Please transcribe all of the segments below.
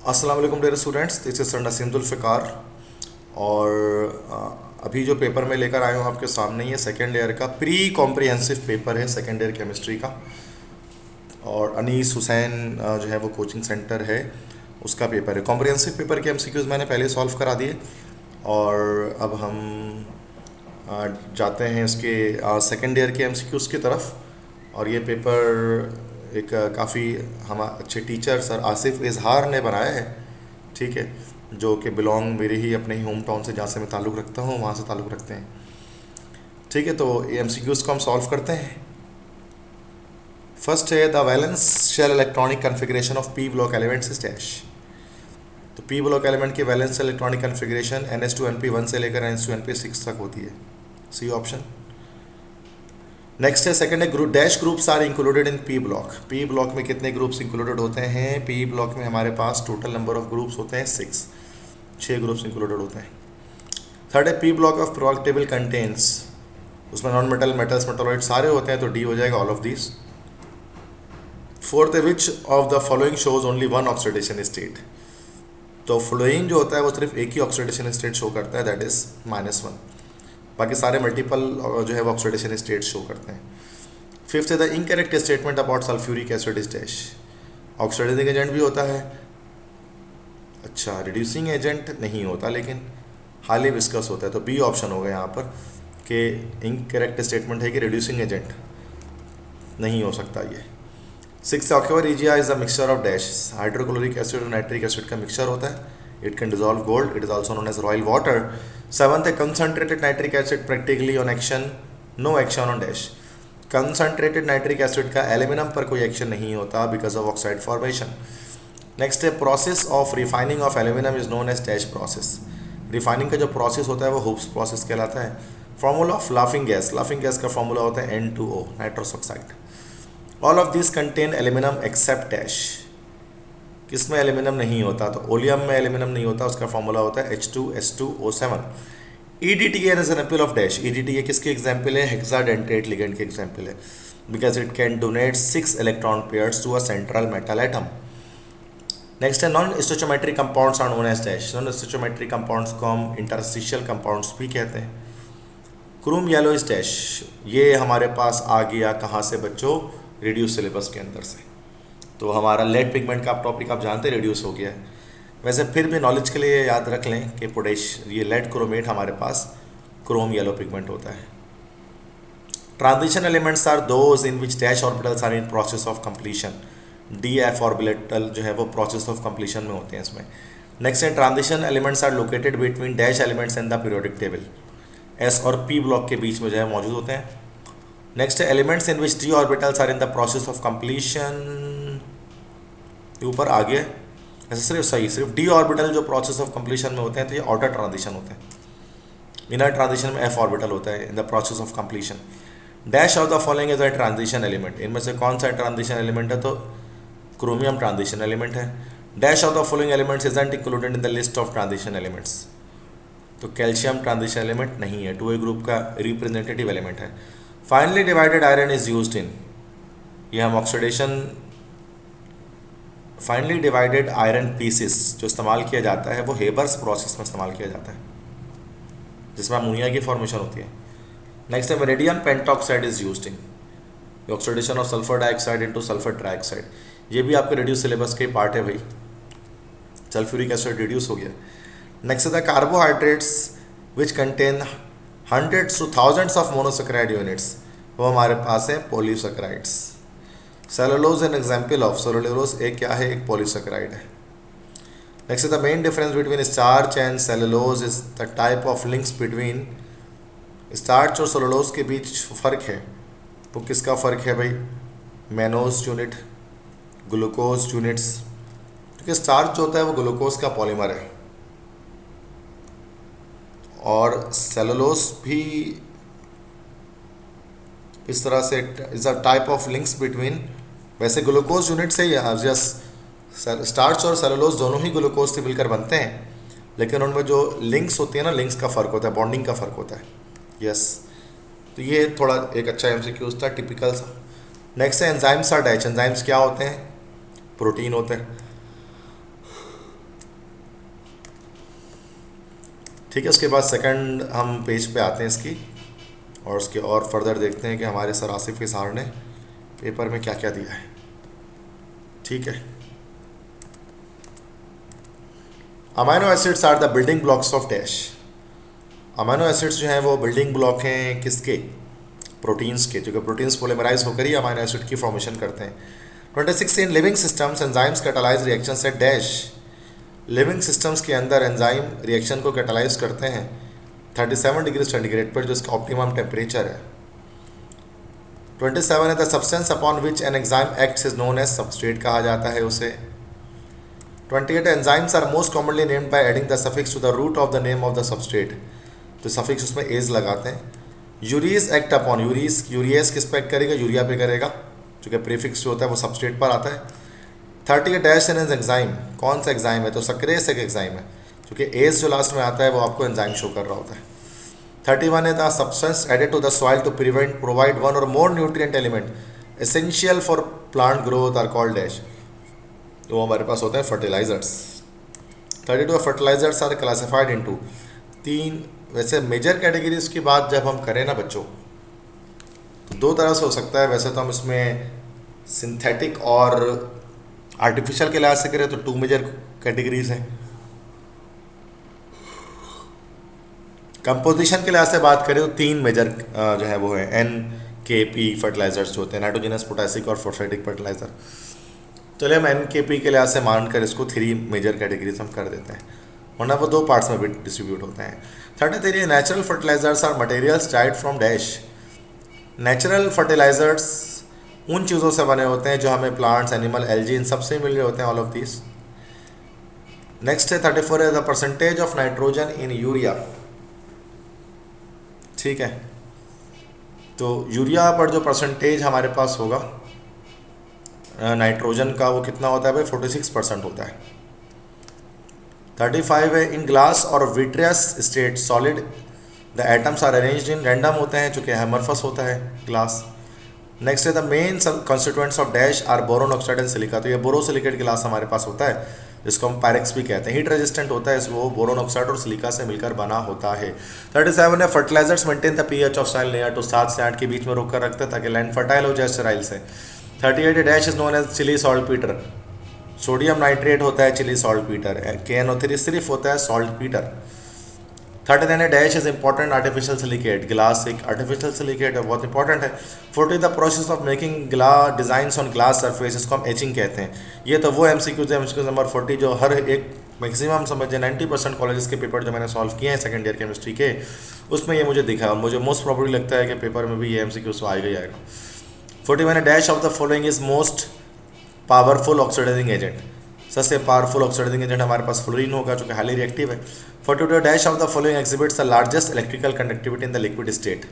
अस्सलाम वालेकुम dear students, this is sir Naseem Zulfiqar. और अभी जो पेपर मैं लेकर आया हूँ आपके सामने, ये सेकेंड ईयर का प्री कॉम्प्रिहेंसिव पेपर है, सेकेंड ईयर केमिस्ट्री का। और अनीस हुसैन जो है वो कोचिंग सेंटर है, उसका पेपर है। कॉम्प्रिहेंसिव पेपर के एमसीक्यूज़ मैंने पहले सॉल्व करा दिए और अब हम जाते हैं इसके सेकेंड ईयर के एमसीक्यूज़ की तरफ। और ये पेपर एक काफ़ी हम अच्छे टीचर सर आसिफ इजहार ने बनाया है, ठीक है, जो कि बिलोंग मेरे ही अपने ही होम टाउन से, जहाँ से मैं ताल्लुक़ रखता हूँ, वहाँ से ताल्लुक़ रखते हैं। ठीक है, तो ये एमसीक्यूज़ को हम सॉल्व करते हैं। फर्स्ट है the valence shell electronic configuration of P block elements is dash. तो पी ब्लॉक एलिमेंट की valence shell electronic configuration NH2NP1 से लेकर NH2NP6 तक होती है, सी ऑप्शन। नेक्स्ट है सेकंड है group dash groups are included in P block. P block में कितने ग्रुप्स इंक्लूडेड होते हैं? पी ब्लॉक में हमारे पास टोटल नंबर ऑफ ग्रुप्स होते हैं 6 ग्रुप्स इंक्लूडेड होते हैं। थर्ड है P block of periodic table contains, उसमें नॉन मेटल, मेटल्स, मेटलॉइड सारे होते हैं, तो डी हो जाएगा ऑल ऑफ दीज। फोर्थ है which of the following shows only one oxidation state. तो फ्लोइन जो होता है वो सिर्फ एक ही ऑक्सीडेशन स्टेट शो करता है, दैट इज -1। बाकी सारे मल्टीपल जो है वो ऑक्सीडेशन स्टेट शो करते हैं। फिफ्थ है the incorrect statement about sulphuric acid is dash. Oxidizing agent भी होता है, अच्छा रिड्यूसिंग एजेंट नहीं होता, लेकिन हाईली विस्कस होता है, तो बी ऑप्शन होगा यहाँ पर कि इनकरेक्ट स्टेटमेंट है कि रिड्यूसिंग एजेंट नहीं हो सकता ये। Six aqua regia is the mixture of dash. Hydrochloric acid और नाइट्रिक एसिड का मिक्सचर होता है, it can dissolve gold, it is also known as royal water. Seventh है concentrated nitric acid practically on action, no action on dash. Concentrated nitric acid का aluminium पर कोई action नहीं होता because of oxide formation. Next है process of refining of aluminium is known as dash process. Refining का जो process होता है वो हुप्स प्रोसेस कहलाता है। Formula of laughing gas, laughing gas का फॉर्मूला होता है N2O, nitrous oxide. All of this contain aluminium except dash. किसमें एल्यूमिनियम नहीं होता? तो ओलियम में एल्यूमिनियम नहीं होता, उसका फॉर्मूला होता है H2S2O7। EDTA is an example of dash. EDTA किसके एग्जाम्पल है? हेक्साडेंटेट लिगेंड के एग्जाम्पल है, because it can donate 6 electron pairs to a central metal atom. Next है non stoichiometric compounds are known as dash. Non stoichiometric compounds को हम interstitial compounds भी कहते हैं। Chrome yellow is dash. ये हमारे पास आ गया कहाँ से बच्चों? रिड्यूस सिलेबस के अंदर से। तो हमारा लेड पिगमेंट का टॉपिक आप जानते हैं, रिड्यूस हो गया है। वैसे फिर भी नॉलेज के लिए याद रख लें कि पोटेश ये लेड क्रोमेट हमारे पास क्रोम येलो पिगमेंट होता है। Transition elements are those in which dash orbitals are in process of completion. DF orbital जो है वो प्रोसेस ऑफ कंप्लीशन में होते हैं इसमें। नेक्स्ट है transition elements are located between dash elements in the periodic table. S और P block के बीच में जो है मौजूद होते हैं। नेक्स्ट है elements in which d orbitals are in the process of completion. ऊपर आ गया ऐसे सिर्फ d ऑर्बिटल जो प्रोसेस ऑफ कंप्लीशन में होते हैं तो ये आउटर ट्रांजिशन होते हैं। इनर ट्रांजिशन में F ऑर्बिटल होता है in the process of completion. Dash of the following is a transition element. इनमें से कौन सा ट्रांजिशन एलिमेंट है? तो क्रोमियम ट्रांजिशन एलिमेंट है। Dash of the following elements isn't included in the list of transition elements. तो calcium transition element नहीं है, 2A ग्रुप का रिप्रेजेंटेटिव एलिमेंट है। Finally divided iron is used in, ये हम oxidation, finally divided iron pieces जो इस्तेमाल किया जाता है वो हेबर्स प्रोसेस में इस्तेमाल किया जाता है, जिसमें अमोनिया की फॉर्मेशन होती है। नेक्स्ट है vanadium pentoxide is used in oxidation of sulphur dioxide into sulphur trioxide. ये भी आपके रिड्यूस सिलेबस के पार्ट है भाई, सल्फ्यूरिक एसिड रिड्यूस हो गया। नेक्स्ट है the carbohydrates which contain hundreds two thousands of monosaccharide units, वो हमारे पास है polysaccharides. Cellulose N example of, cellulose एक क्या है? एक पॉलीसेकेराइड है। Next the main difference between starch and cellulose is the type of links between. Starch और cellulose के बीच फ़र्क है, तो किसका फ़र्क है भाई? Mannose unit, glucose units. क्योंकि स्टार्च जो होता है वो ग्लूकोज का पॉलीमर है, और सेलुलोज भी इस तरह से is a type of links between. वैसे ग्लूकोज यूनिट से ही जस्ट स्टार्च और सेलुलोज दोनों ही ग्लूकोज से मिलकर बनते हैं, लेकिन उनमें जो लिंक्स होती है ना, लिंक्स का फ़र्क होता है, बॉन्डिंग का फ़र्क होता है। यस, तो ये थोड़ा एक अच्छा MCQ था, टिपिकल सा। नेक्स्ट है एंजाइम्स आर डैश। एंजाइम्स क्या होते हैं? प्रोटीन होते हैं। ठीक है, उसके बाद सेकंड हम पेज पे आते हैं इसकी, और उसके और फर्दर देखते हैं कि हमारे सर आसिफ के सार ने पेपर में क्या क्या दिया है। ठीक है, amino acids are the building blocks of dash. Amino acids जो हैं वो बिल्डिंग ब्लॉक हैं किसके? प्रोटीन्स के, जो कि प्रोटीन्स पोलीमराइज होकर ही अमाइनो एसिड की फॉर्मेशन करते हैं। 26 in living systems enzymes catalyse reaction से डैश। लिविंग सिस्टम्स के अंदर एंजाइम रिएक्शन को कैटालाइज करते हैं 37 डिग्री सेंटीग्रेड पर, जो इसका ऑप्टिमम टेम्परेचर है। 27 है the substance upon which an enzyme acts is known as substrate कहा जाता है उसे। 28 enzymes are most commonly named by adding the suffix to the root of the name of the substrate, तो suffix उसमें ase लगाते हैं। यूरीज act upon, urease किस पे एक्ट करेगा? यूरिया पे करेगा, जो कि प्रीफिक्स जो होता है वो सबस्ट्रेट पर आता है। 30 डैश एन एंजाइम, कौन सा एंजाइम है? तो सक्रेस एक एंजाइम है, क्योंकि एज जो लास्ट में आता है वो आपको एंजाइम शो कर रहा होता है। 31 है the substance added to the soil to provide one or more nutrient element essential for plant growth are called dash, तो हमारे पास होते हैं fertilisers. 32 fertilisers are classified into तीन। वैसे मेजर कैटेगरीज की बात जब हम करें ना बच्चों, तो दो तरह से हो सकता है। वैसे तो हम इसमें सिंथेटिक और आर्टिफिशियल के लिहाज से करें तो 2 मेजर कैटेगरीज हैं। कंपोजिशन के लिहाज से बात करें तो 3 मेजर जो है वो है NKP फर्टिलाइजर्स जो होते हैं, नाइट्रोजनस, पोटेसिक और फॉस्फेटिक फर्टिलाइजर। चलिए हम NKP के लिहाज से मानकर इसको 3 मेजर कैटेगरीज हम कर देते हैं, वरना वो 2 पार्ट्स में भी डिस्ट्रीब्यूट होते हैं। 33 नेचुरल फर्टिलाइजर्स आर मटेरियल्स डाइड फ्रॉम डैश। नेचुरल फर्टिलाइजर्स उन चीज़ों से बने होते हैं जो हमें प्लांट्स, एनिमल, एल्गी इन सबसे मिल रहे होते हैं, ऑल ऑफ दिस। नेक्स्ट है 34 है the percentage of nitrogen in urea. ठीक है, तो यूरिया पर जो परसेंटेज हमारे पास होगा नाइट्रोजन का, वो कितना होता है भाई? 46% होता है। 35 है इन ग्लास और vitreous state solid the atoms are arranged in random होते हैं, चूँकि हैमरफस होता है ग्लास। नेक्स्ट है the main constituents of dash are boron oxide and silica, तो ये बोरोसिलिकेट ग्लास हमारे पास होता है, जिसको हम पायरेक्स भी कहते हैं। हीट रेजिस्टेंट होता है, वो बोरोन ऑक्साइड और सिलिका से मिलकर बना होता है। 37 है fertilizers maintain the pH of soil near to 7 से 8 के बीच में रोक कर रखते हैं ताकि लैंड फर्टाइल हो जाए स्टेराइल से। 38 dash is known as Chile saltpetre, sodium nitrate होता है चिली सॉल्ट पीटर। KNO3 सिर्फ होता है saltpetre. 39 dash is important artificial silicate, glass एक आर्टिफिशियल सिलिकेट है, बहुत इंपॉर्टेंट है। 40 the process of making glass designs on glass surface, इसको हम एचिंग कहते हैं। ये तो वो MCQ थे, MCQ नंबर 40 जो हर एक मैक्सिमम समझे 90% कॉलेजेस के पेपर जो मैंने सॉल्व किए हैं सेकेंड ईयर केमिस्ट्री के, उसमें ये मुझे दिखा, और मुझे मोस्ट प्रोबेबली लगता है कि पेपर में भी ये MCQ तो आएगा ही आएगा। 41 dash of the following is most powerful oxidizing agent, सबसे पावरफुल ऑक्सीडाइजिंग एजेंट हमारे पास फ्लोरीन होगा, जो कि हाईली रिएक्टिव है। 42 dash of the following exhibits the largest electrical conductivity in the liquid state,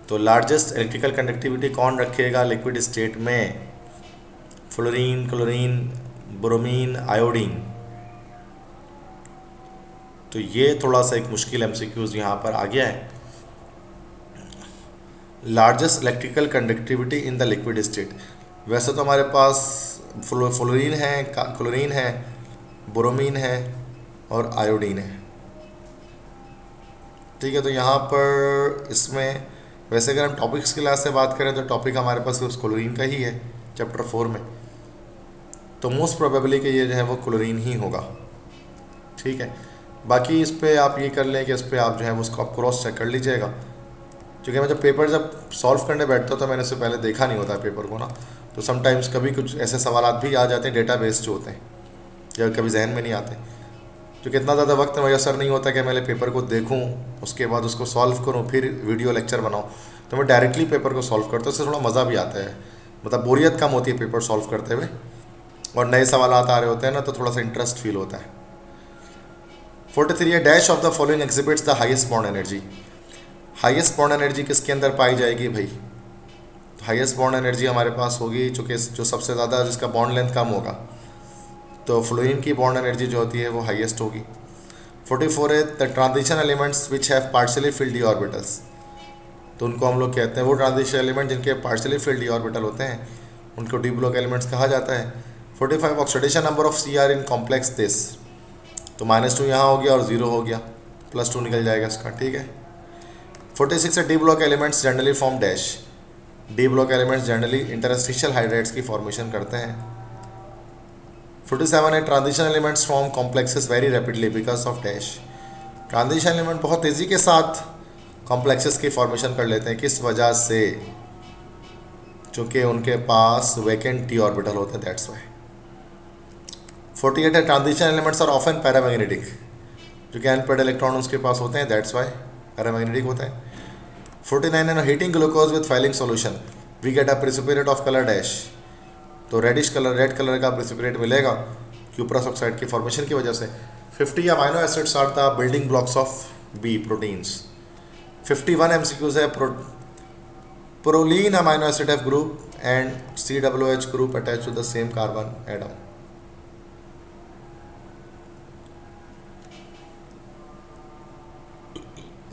तो लार्जेस्ट इलेक्ट्रिकल कंडक्टिविटी कौन रखेगा लिक्विड स्टेट में? Fluorine, chlorine, bromine, iodine. तो ये थोड़ा सा एक मुश्किल MCQs यहाँ पर आ गया है। Largest electrical conductivity in the liquid state, वैसे तो हमारे पास फ्लोरीन है, क्लोरीन है, ब्रोमीन है और आयोडीन है। ठीक है, तो यहाँ पर इसमें वैसे अगर हम टॉपिक्स की क्लास से बात करें तो टॉपिक हमारे पास सिर्फ क्लोरीन का ही है चैप्टर 4 में, तो मोस्ट प्रोबेबली कि ये जो है वो क्लोरीन ही होगा। ठीक है, बाकी इस पर आप ये कर लें कि इस पर आप जो है उसको आप क्रॉस चेक कर लीजिएगा, क्योंकि मैं जब पेपर जब सॉल्व करने बैठता तो मैंने इससे पहले देखा नहीं होता है पेपर को ना, तो समटाइम्स कभी कुछ ऐसे सवाल भी आ जाते हैं डेटाबेस जो होते हैं, या कभी जहन में नहीं आते, क्योंकि इतना ज़्यादा वक्त मैसर नहीं होता कि मैं पेपर को देखूं, उसके बाद उसको सॉल्व करूं, फिर वीडियो लेक्चर बनाऊं। तो मैं डायरेक्टली पेपर को सॉल्व करता हूँ, उससे थोड़ा मज़ा भी आता है, मतलब बोरियत कम होती है पेपर सॉल्व करते हुए, और नए सवाल आ रहे होते हैं ना, तो थोड़ा सा इंटरेस्ट फील होता है। 43 dash of the following exhibits the highest bond energy. Highest bond energy किसके अंदर पाई जाएगी भाई? हाईएस्ट बॉन्ड एनर्जी हमारे पास होगी चूँकि जो सबसे ज़्यादा जिसका बॉन्ड लेंथ कम होगा, तो फ्लोरीन की बॉन्ड एनर्जी जो होती है वो हाईएस्ट होगी। 44 है the transition elements which have partially field D orbitals, तो उनको हम लोग कहते हैं वो ट्रांजिशन एलिमेंट जिनके पार्शियली फिल्ड डी ऑर्बिटल होते हैं, उनको डी ब्लॉक एलिमेंट्स कहा जाता है। 45 oxidation number of Cr in complex this, तो -2 यहाँ हो गया और 0 हो गया, +2 निकल जाएगा इसका, ठीक है। 46 है D block elements generally form dash. D block elements generally interstitial hydrides की फॉर्मेशन करते हैं। 47 है transition elements form complexes very rapidly because of dash. Transition element बहुत तेज़ी के साथ कॉम्प्लेक्सेस की फॉर्मेशन कर लेते हैं, किस वजह से? चूँकि उनके पास वैकेंट टी ऑर्बिटल होता है, दैट्स वाई। 48 है transition elements are often paramagnetic. जो कि अनपेड इलेक्ट्रॉन उसके पास होते हैं, दैट्स वाई पैरामैग्नेटिक होता है। 49 है heating glucose with Fehling solution we get a precipitate of colour dash. तो रेडिश कलर, रेड कलर का प्रिसिपिटेट मिलेगा क्यूप्रस ऑक्साइड की फॉर्मेशन की वजह से। 50 amino acids are the building blocks of B proteins. 51 MCQs है proline amino acid F group and COOH group attach to the same carbon atom.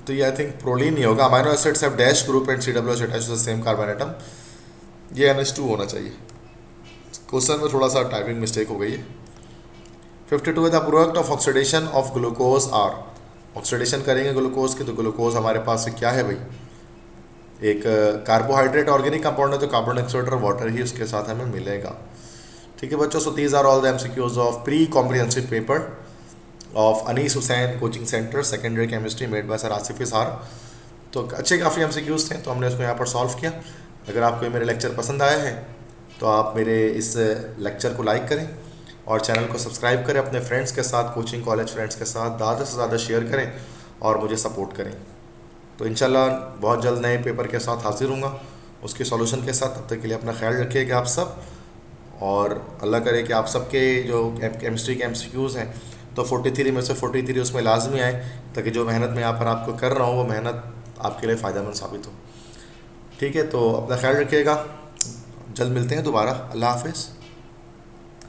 तो ये I think proline नहीं होगा, amino acids have dash group and COOH attach to the same carbon atom. ये NH2 होना चाहिए। Question में थोड़ा सा टाइपिंग मिस्टेक हो गई है। 52 है the product of oxidation of glucose are. Oxidation करेंगे ग्लूकोज की, तो ग्लूकोज हमारे पास क्या है भाई? एक कार्बोहाइड्रेट ऑर्गेनिक कंपाउंड है, तो कार्बन डाइऑक्साइड और वाटर ही उसके साथ हमें मिलेगा, ठीक है बच्चों। So these are all the MCQs of pre comprehensive paper of Anees Hussain coaching centre secondary chemistry made by sir Asif Izhar. तो अच्छे काफ़ी MCQs थे, तो हमने उसको यहाँ पर सॉल्व किया। अगर आपको ये मेरे लेक्चर पसंद आया है तो आप मेरे इस लेक्चर को लाइक करें और चैनल को सब्सक्राइब करें, अपने फ्रेंड्स के साथ, कोचिंग कॉलेज फ्रेंड्स के साथ ज़्यादा से ज़्यादा शेयर करें और मुझे सपोर्ट करें। तो इंशाल्लाह बहुत जल्द नए पेपर के साथ हाजिर होऊंगा, उसके सॉल्यूशन के साथ। तब तक के लिए अपना ख्याल रखिएगा आप सब, और अल्लाह करे कि आप सबके जो केमिस्ट्री के MCQs हैं तो 43 में से 43 उसमें लाजमी आए, ताकि जो मेहनत मैं यहाँ पर आपको कर रहा हूँ वो मेहनत आपके लिए फ़ायदेमंद साबित हो, ठीक है। तो अपना ख्याल रखिएगा, जल्द मिलते हैं दोबारा। अल्लाह हाफिज़।